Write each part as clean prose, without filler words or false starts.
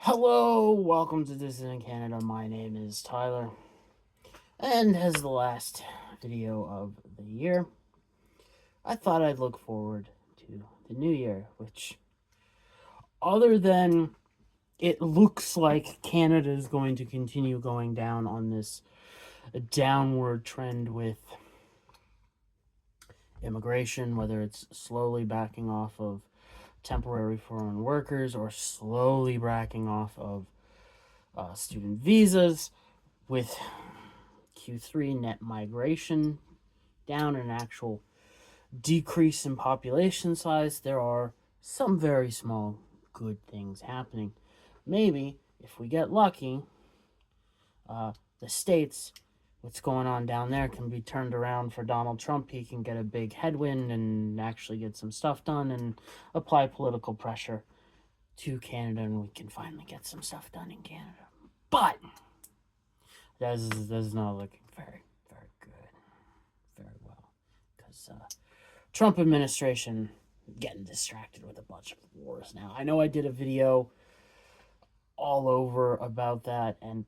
Hello, welcome to Dissident Canada. My name is Tyler, and as the last video of the year, I thought I'd look forward to the new year, which, other than it looks like Canada is going to continue going down on this downward trend with immigration, whether it's slowly backing off of temporary foreign workers or slowly backing off of student visas, with Q3 net migration down and an actual decrease in population size, there are some very small good things happening. Maybe, if we get lucky, the states, what's going on down there can be turned around for Donald Trump. He can get a big headwind and actually get some stuff done and apply political pressure to Canada, and we can finally get some stuff done in Canada. But that is not looking very good, very well, because Trump administration getting distracted with a bunch of wars now. I know I did a video all over about that, and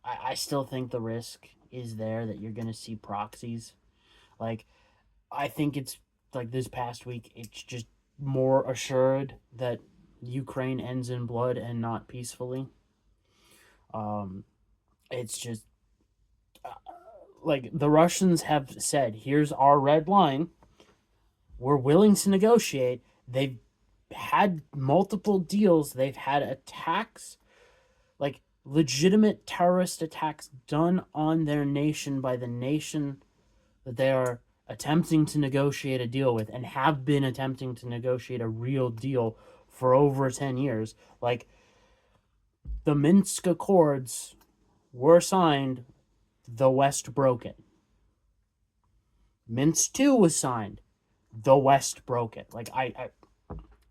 I still think the risk is there that you're gonna see proxies. Like, I think it's like this past week, it's just more assured that Ukraine ends in blood and not peacefully. It's just like the Russians have said, here's our red line. We're willing to negotiate. They've had multiple deals. They've had attacks, like legitimate terrorist attacks done on their nation by the nation that they are attempting to negotiate a deal with, and have been attempting to negotiate a real deal for over 10 years. Like, the Minsk Accords were signed, the West broke it. Minsk 2 was signed, the West broke it.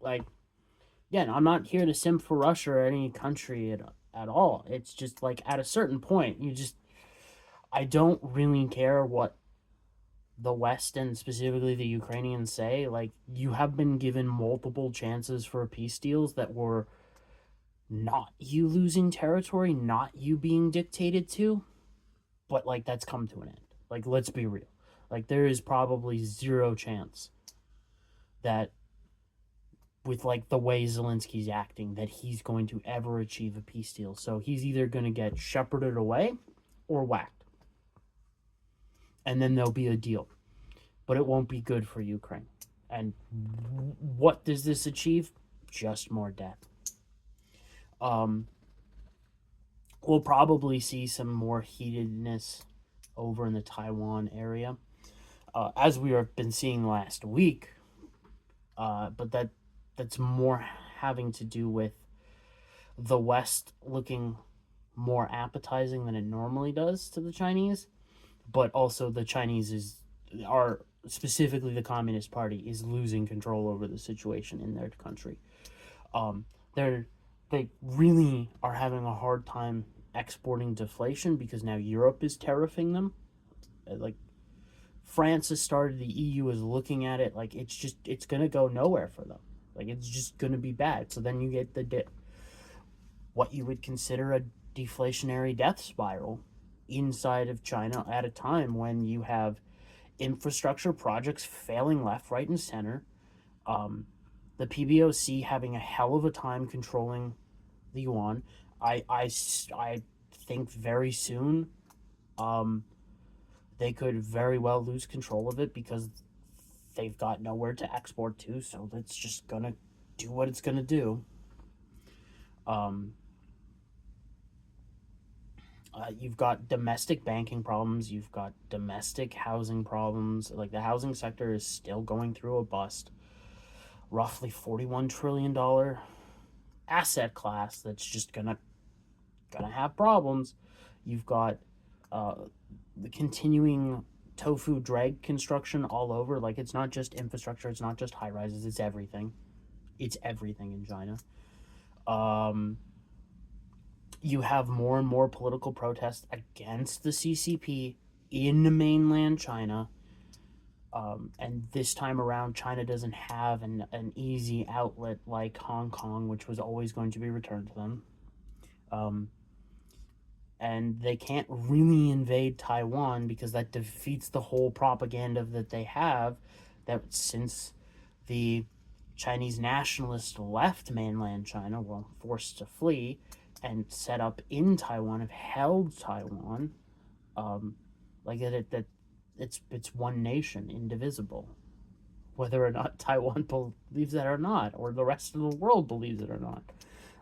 Again, I'm not here to simp for Russia or any country at all. It's just like, at a certain point, I don't really care what the West and specifically the Ukrainians say. Like, you have been given multiple chances for peace deals that were not you losing territory, not you being dictated to, but like, that's come to an end. Like, let's be real. Like, there is probably zero chance that, with like the way Zelensky's acting, that he's going to ever achieve a peace deal. So he's either going to get shepherded away or whacked, and then there'll be a deal, but it won't be good for Ukraine. And what does this achieve? Just more death. We'll probably see some more heatedness over in the Taiwan area, as we have been seeing last week. But that's more having to do with the West looking more appetizing than it normally does to the Chinese, but also the Chinese are specifically the Communist Party is losing control over the situation in their country. They really are having a hard time exporting deflation because now Europe is tariffing them. Like, France has started, the EU is looking at it. Like, it's gonna go nowhere for them. Like, it's just gonna be bad. So then you get what you would consider a deflationary death spiral inside of China at a time when you have infrastructure projects failing left, right, and center. The PBOC having a hell of a time controlling the yuan. I think very soon, they could very well lose control of it because they've got nowhere to export to. So that's just gonna do what it's gonna do. You've got domestic banking problems. You've got domestic housing problems. Like, the housing sector is still going through a bust. Roughly $41 trillion asset class that's just gonna have problems. You've got the continuing tofu drag construction all over. Like, it's not just infrastructure, it's not just high rises, it's everything. It's everything in China. You have more and more political protests against the CCP in mainland China. And this time around, China doesn't have an easy outlet like Hong Kong, which was always going to be returned to them. Um, and they can't really invade Taiwan because that defeats the whole propaganda that they have, that since the Chinese nationalists left mainland China, well, forced to flee and set up in Taiwan, have held Taiwan, um, like that it's one nation, indivisible, whether or not Taiwan believes that or not, or the rest of the world believes it or not.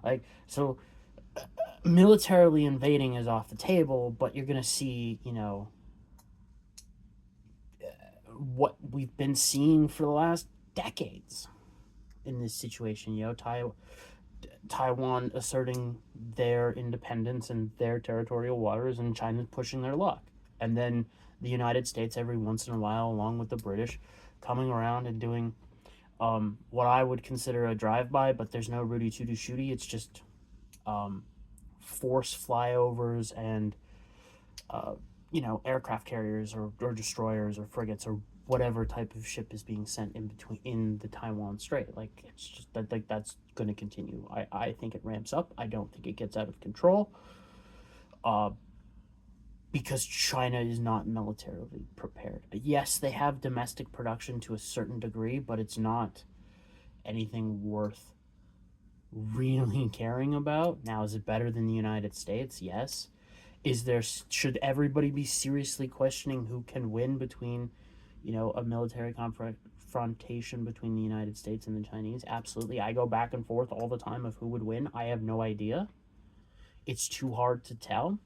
Like, so militarily invading is off the table, but you're gonna see, what we've been seeing for the last decades in this situation. Taiwan asserting their independence and their territorial waters, and China pushing their luck, and then the United States every once in a while, along with the British, coming around and doing what I would consider a drive-by, but there's no Rudy Tooty Shooty. It's just force flyovers and aircraft carriers or destroyers or frigates or whatever type of ship is being sent in the Taiwan Strait. Like, it's just that, like, that's going to continue. I think it ramps up. I don't think it gets out of control. Because China is not militarily prepared. Yes, they have domestic production to a certain degree, but it's not anything worth really caring about. Now, is it better than the United States? Yes. Should everybody be seriously questioning who can win between, a military confrontation between the United States and the Chinese? Absolutely. I go back and forth all the time of who would win. I have no idea. It's too hard to tell.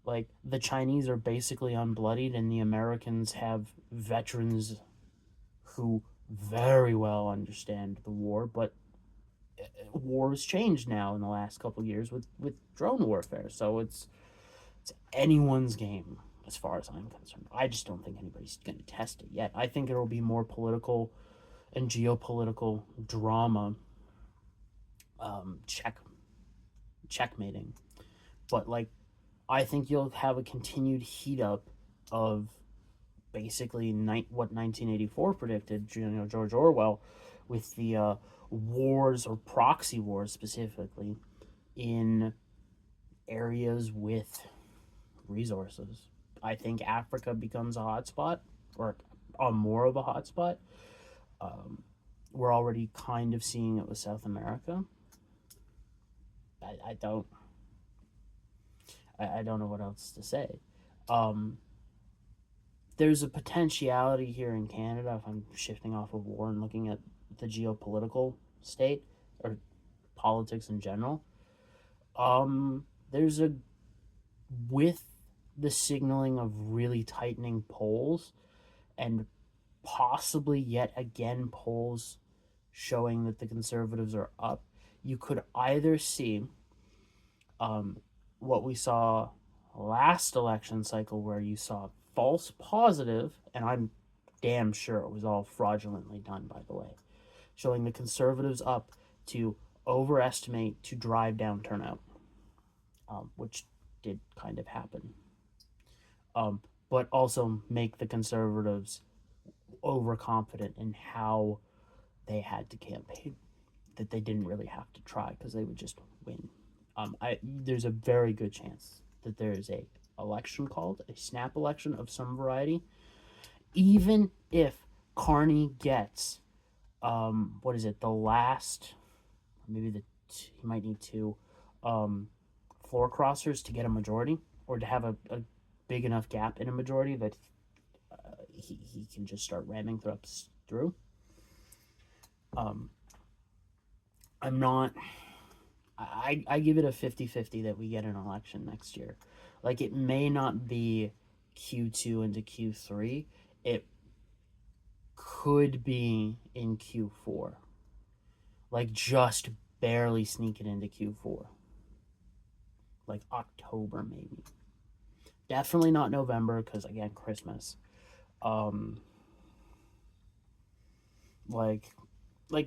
Like, the Chinese are basically unbloodied, and the Americans have veterans who very well understand the war, but war has changed now in the last couple of years with drone warfare. So it's anyone's game as far as I'm concerned. I just don't think anybody's going to test it yet. I think it'll be more political and geopolitical drama, checkmating. But, like, I think you'll have a continued heat up of basically what 1984 predicted, George Orwell, with the wars, or proxy wars specifically, in areas with resources. I think Africa becomes a hotspot, or more of a hotspot. We're already kind of seeing it with South America. I don't know what else to say. There's a potentiality here in Canada, if I'm shifting off of war and looking at the geopolitical state, or politics in general. There's with the signaling of really tightening polls, and possibly yet again polls showing that the Conservatives are up, you could either see what we saw last election cycle, where you saw false positive, and I'm damn sure it was all fraudulently done, by the way, showing the Conservatives up to overestimate, to drive down turnout, which did kind of happen, but also make the Conservatives overconfident in how they had to campaign, that they didn't really have to try because they would just win. There's a very good chance that there is a election called, a snap election of some variety, even if Carney gets the last, maybe he might need two floor crossers to get a majority, or to have a big enough gap in a majority that he can just start ramming through. I'm not, I give it a 50-50 that we get an election next year. Like, it may not be Q2 into Q3. It could be in Q4. Like, just barely sneak it into Q4. Like, October, maybe. Definitely not November, because, again, Christmas. Like,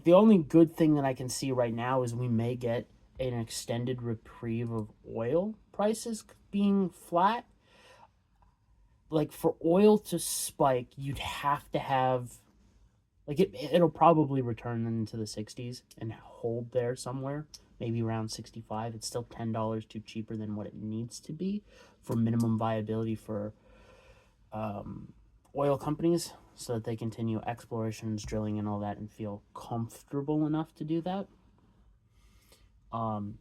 the only good thing that I can see right now is we may get an extended reprieve of oil prices being flat. like for oil to spike, you'd have to have like it'll probably return into the 60s and hold there somewhere, maybe around 65. It's still $10 too cheaper than what it needs to be for minimum viability for um, oil companies, so that they continue explorations, drilling, and all that, and feel comfortable enough to do that. Um,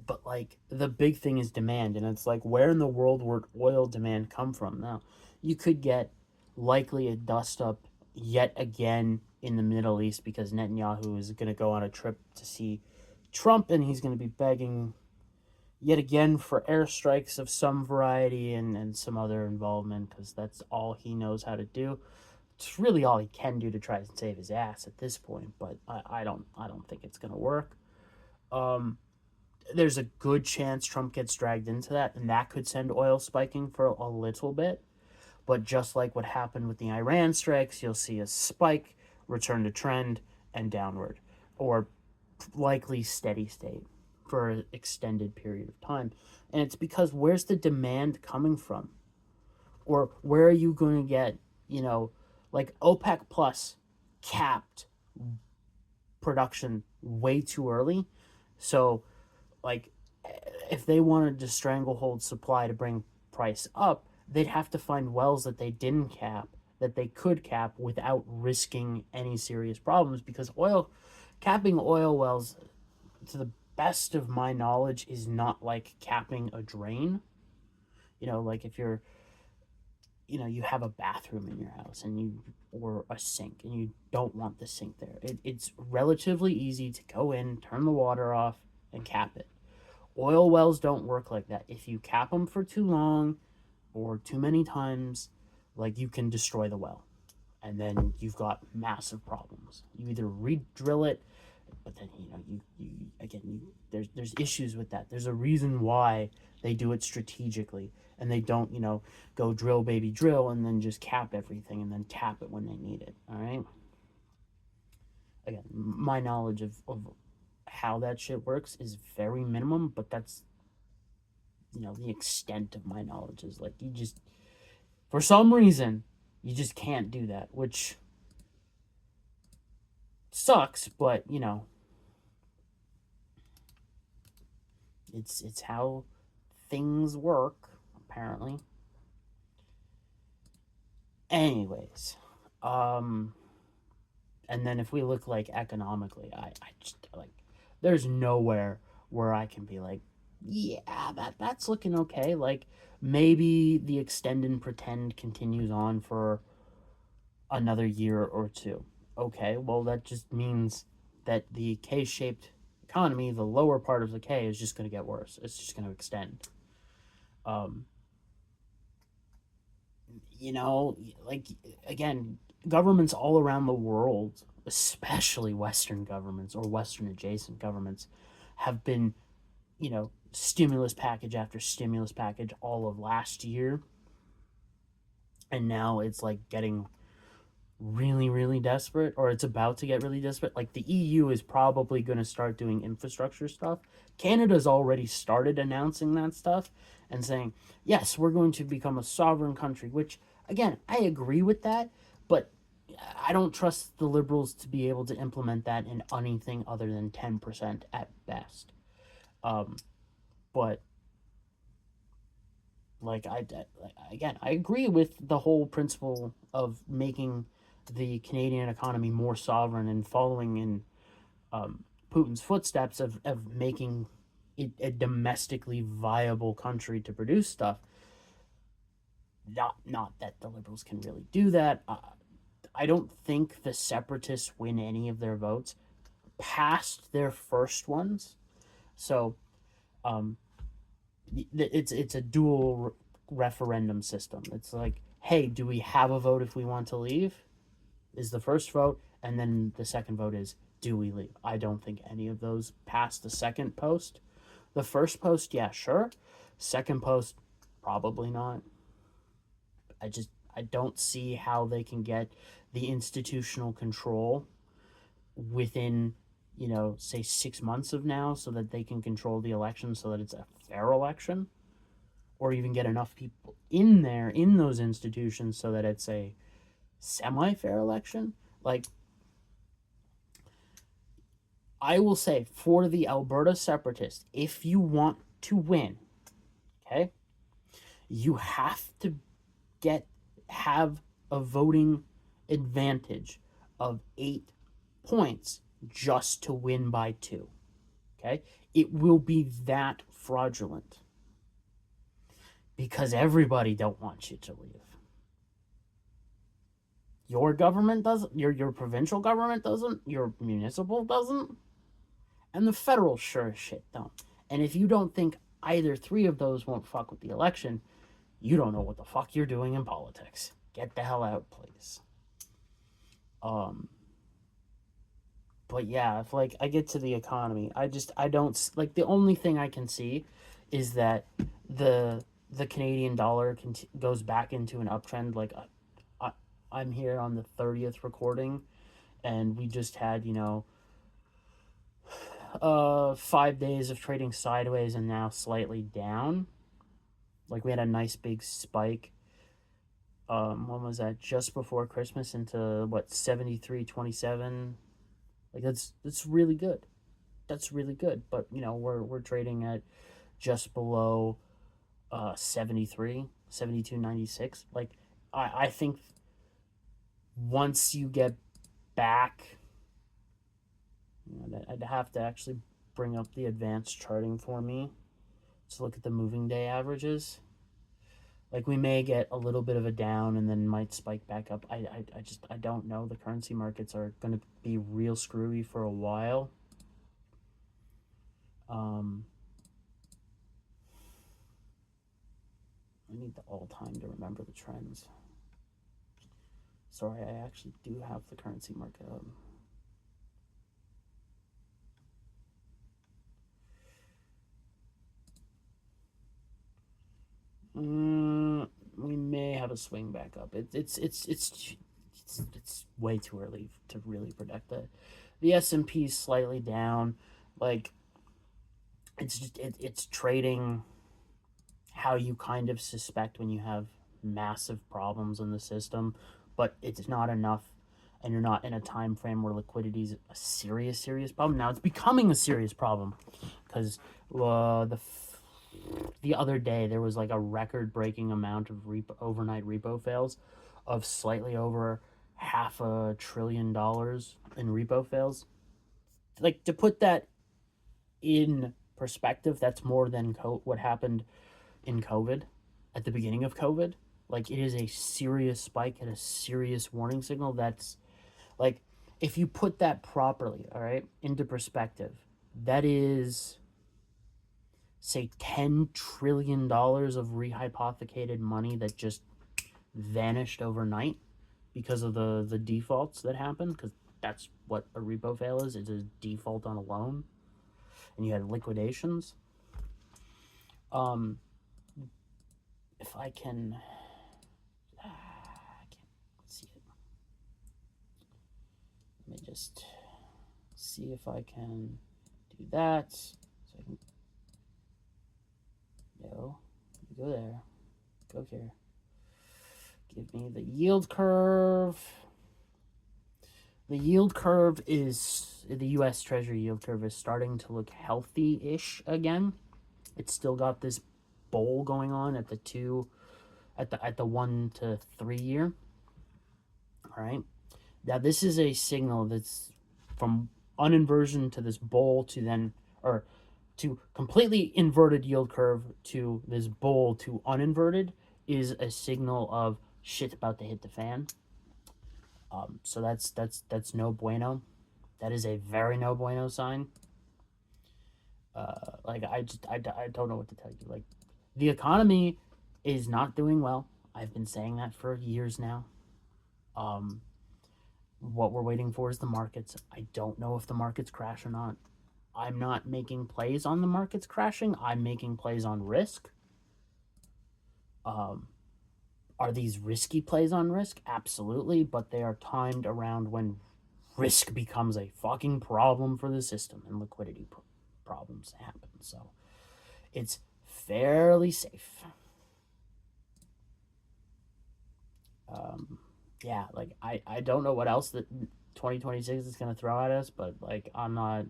but like the big thing is demand, and it's like, where in the world would oil demand come from? Now, you could get likely a dust up yet again in the Middle East, because Netanyahu is going to go on a trip to see Trump, and he's going to be begging yet again for airstrikes of some variety, and some other involvement, because that's all he knows how to do. It's really all he can do to try and save his ass at this point, but I don't think it's going to work. Um, there's a good chance Trump gets dragged into that, and that could send oil spiking for a little bit. But just like what happened with the Iran strikes, you'll see a spike, return to trend, and downward, or likely steady state for an extended period of time. And it's because, where's the demand coming from? Or where are you going to get, you know, like OPEC Plus capped production way too early. So, like, if they wanted to stranglehold supply to bring price up, they'd have to find wells that they didn't cap, that they could cap without risking any serious problems. Because capping oil wells, to the best of my knowledge, is not like capping a drain. Like if you have a bathroom in your house, or a sink, and you don't want the sink there. It's relatively easy to go in, turn the water off, and cap it. Oil wells don't work like that. If you cap them for too long or too many times, like, you can destroy the well, and then you've got massive problems. You either re-drill it, but then there's issues with that. There's a reason why they do it strategically, and they don't go drill baby drill and then just cap everything and then tap it when they need it. All right. Again, my knowledge of how that shit works is very minimum, but that's the extent of my knowledge. Is like, you just, for some reason, you just can't do that, which sucks, but it's how things work, apparently. Anyways, and then if we look, like, economically, I just, like, there's nowhere where I can be like, yeah, that's looking okay. Like, maybe the extend and pretend continues on for another year or two. Okay, well, that just means that the K-shaped economy, the lower part of the K, is just going to get worse. It's just going to extend. Um, like, again, governments all around the world, especially Western governments or Western adjacent governments, have been, stimulus package after stimulus package all of last year. And now it's like getting really, really desperate, or it's about to get really desperate. Like, the EU is probably going to start doing infrastructure stuff. Canada's already started announcing that stuff and saying, yes, we're going to become a sovereign country, which, again, I agree with that, but I don't trust the Liberals to be able to implement that in anything other than 10% at best. But like, again, I agree with the whole principle of making the Canadian economy more sovereign and following in Putin's footsteps of making it a domestically viable country to produce stuff. Not that the Liberals can really do that. I don't think the Separatists win any of their votes past their first ones. So, um, it's a dual referendum system. It's like, hey, do we have a vote if we want to leave? Is the first vote, and then the second vote is, do we leave? I don't think any of those pass the second post. The first post, yeah, sure. Second post, probably not. I don't see how they can get the institutional control within, say 6 months of now, so that they can control the election, so that it's a fair election. or even get enough people in there in those institutions so that it's a semi-fair election. Like, I will say, for the Alberta separatists, if you want to win, okay, you have to have a voting advantage of 8 points just to win by 2. Okay? It will be that fraudulent because everybody don't want you to leave. Your government doesn't, your provincial government doesn't, your municipal doesn't, and the federal sure as shit don't. And if you don't think either 3 of those won't fuck with the election, you don't know what the fuck you're doing in politics. Get the hell out, please. But yeah, if like I get to the economy, I don't like, the only thing I can see is that the Canadian dollar goes back into an uptrend. Like I'm here on the 30th recording, and we just had 5 days of trading sideways and now slightly down. Like we had a nice big spike. When was that? Just before Christmas into what, 73.27. Like that's really good. That's really good. But we're trading at just below 73, 72.96. Like I think once you get back, I'd have to actually bring up the advanced charting for me to look at the moving day averages. Like we may get a little bit of a down and then might spike back up. I don't know. The currency markets are going to be real screwy for a while. I need the all-time to remember the trends. Sorry, I actually do have the currency market up. We may have a swing back up. It's way too early to really predict that. The S&P is slightly down. Like it's trading how you kind of suspect when you have massive problems in the system, but it's not enough, and you're not in a time frame where liquidity is a serious problem. Now it's becoming a serious problem because the other day there was like a record-breaking amount of overnight repo fails of slightly over $500 billion in repo fails. Like, to put that in perspective, that's more than what happened in COVID at the beginning of COVID. Like, it is a serious spike and a serious warning signal. That's like, if you put that properly, all right, into perspective, that is, say, $10 trillion of rehypothecated money that just vanished overnight because of the defaults that happened, because that's what a repo fail is. It's a default on a loan, and you had liquidations. If I can, I can't see it. Let me just see if I can do that. So I can go there, go here. Give me the yield curve. The yield curve is, the U.S. Treasury yield curve is starting to look healthy-ish again. It's still got this bowl going on at the 1 to 3 year. All right. Now this is a signal that's from uninversion to this bowl to then, or to completely inverted yield curve to this bowl to uninverted, is a signal of shit about to hit the fan. So that's no bueno. That is a very no bueno sign. Like I don't know what to tell you. Like, the economy is not doing well. I've been saying that for years now. What we're waiting for is the markets. I don't know if the markets crash or not. I'm not making plays on the markets crashing. I'm making plays on risk. Are these risky plays on risk? Absolutely, but they are timed around when risk becomes a fucking problem for the system and liquidity problems happen. So it's fairly safe. Yeah, like I don't know what else that 2026 is going to throw at us, but I'm not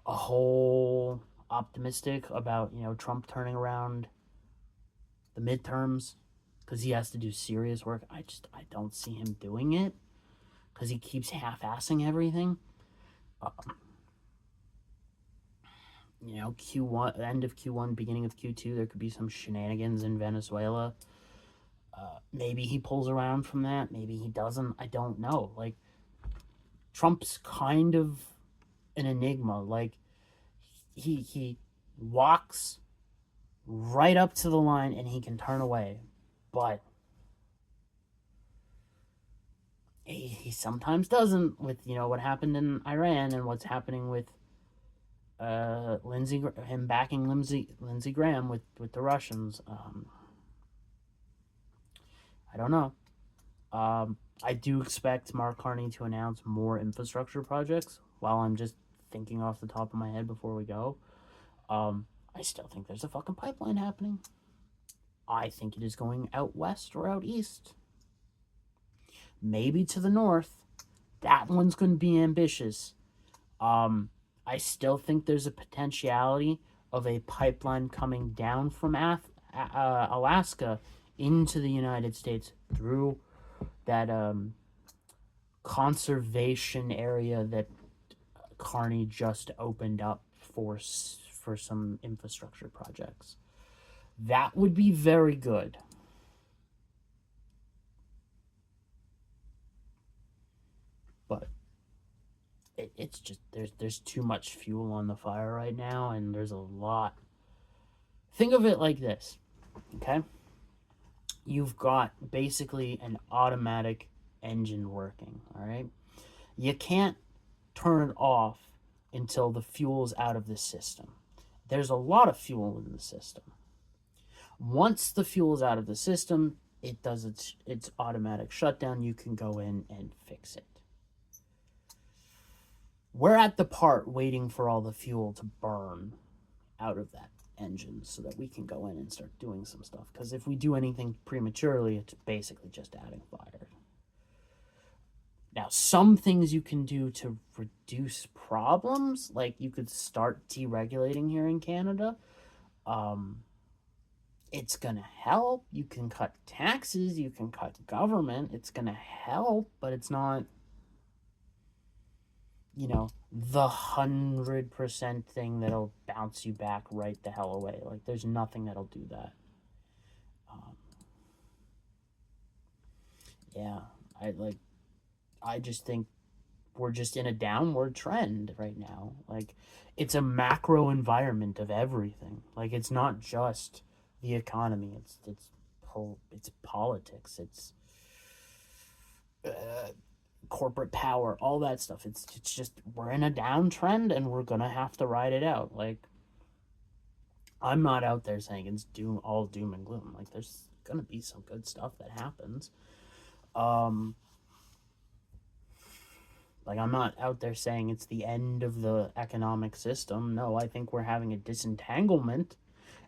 a whole optimistic about, Trump turning around the midterms because he has to do serious work. I don't see him doing it because he keeps half-assing everything. Uh, Q1, end of Q1, beginning of Q2, there could be some shenanigans in Venezuela. Maybe he pulls around from that. Maybe he doesn't. I don't know. Like, Trump's kind of an enigma. Like, he walks right up to the line and he can turn away, but he sometimes doesn't. With what happened in Iran and what's happening with him backing Lindsey Graham with the Russians. I don't know. I do expect Mark Carney to announce more infrastructure projects. While I'm just thinking off the top of my head before we go, I still think there's a fucking pipeline happening. I think it is going out west or out east. Maybe to the north. That one's going to be ambitious. I still think there's a potentiality of a pipeline coming down from Alaska into the United States through that conservation area that Carney just opened up for some infrastructure projects. That would be very good. But it's just there's too much fuel on the fire right now, and there's a lot. Think of it like this, okay? You've got basically an automatic engine working, all right? You can't turn it off until the fuel's out of the system. There's a lot of fuel in the system. Once the fuel's out of the system, it does its automatic shutdown. You can go in and fix it. We're at the part waiting for all the fuel to burn out of that engine so that we can go in and start doing some stuff. Because if we do anything prematurely, it's basically just adding fire. Now, some things you can do to reduce problems, like you could start deregulating here in Canada. It's going to help. You can cut taxes, you can cut government. It's going to help, but it's not, the 100% thing that'll bounce you back right the hell away. Like, there's nothing that'll do that. Yeah, I just think we're just in a downward trend right now. Like, it's a macro environment of everything. Like, it's not just the economy. It's politics. It's corporate power. All that stuff. It's just we're in a downtrend and we're gonna have to ride it out. Like, I'm not out there saying it's all doom and gloom. Like, there's gonna be some good stuff that happens. Like, I'm not out there saying it's the end of the economic system. No, I think we're having a disentanglement,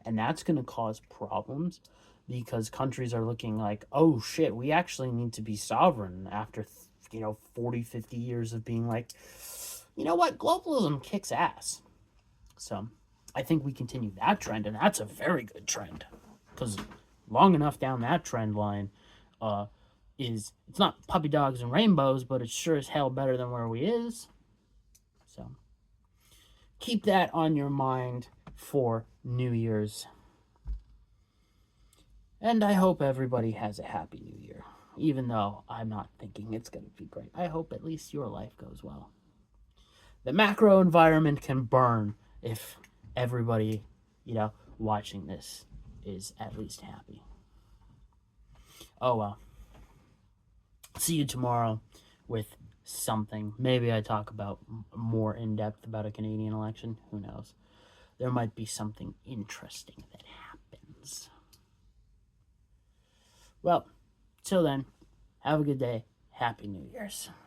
and that's going to cause problems because countries are looking like, oh shit, we actually need to be sovereign after 40, 50 years of being like, you know what, globalism kicks ass. So I think we continue that trend, and that's a very good trend because long enough down that trend line, it's not puppy dogs and rainbows, but it's sure as hell better than where we is. So keep that on your mind for New Year's. And I hope everybody has a happy New Year, even though I'm not thinking it's going to be great. I hope at least your life goes well. The macro environment can burn if everybody, watching this is at least happy. Oh well. See you tomorrow with something. Maybe I talk about more in depth about a Canadian election. Who knows? There might be something interesting that happens. Well, till then, have a good day. Happy New Year's.